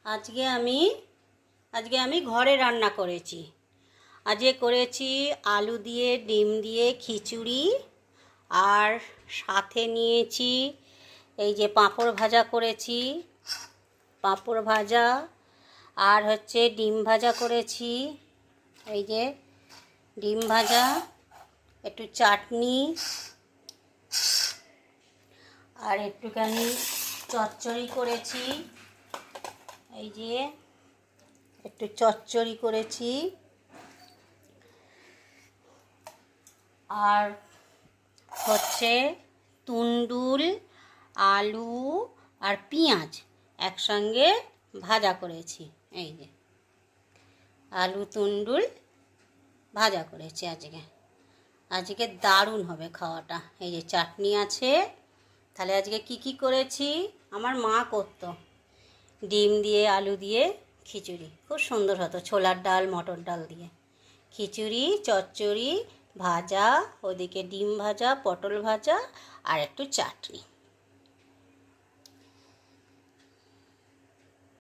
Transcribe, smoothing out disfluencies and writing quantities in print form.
আজকে আমি ঘরে রান্না করেছি। আজকে করেছি আলু দিয়ে ডিম দিয়ে খিচুড়ি, আর সাথে নিয়েছি এই যে পাঁপড় ভাজা করেছি, পাঁপড় ভাজা, আর হচ্ছে ডিম ভাজা করেছি। এই যে ডিম ভাজা, একটু চাটনি, আর একটুখানি চচ্চড়ি করেছি। এই যে একটু চচ্চড়ি করেছি, আর হচ্ছে তুন্ডুল, আলু আর পেঁয়াজ একসঙ্গে ভাজা করেছি। এই যে আলু তুন্ডুল ভাজা করেছি। আজকে দারুণ হবে খাওয়াটা। এই যে চাটনি আছে। তাহলে আজকে কি করেছি, আমার মা করতো ডিম দিয়ে আলু দিয়ে খিচুড়ি, খুব সুন্দর হতো, ছোলার ডাল মটর ডাল দিয়ে খিচুড়ি, চচ্চড়ি, ভাজা, ওদিকে ডিম ভাজা, পটল ভাজা, আর একটু চাটনি।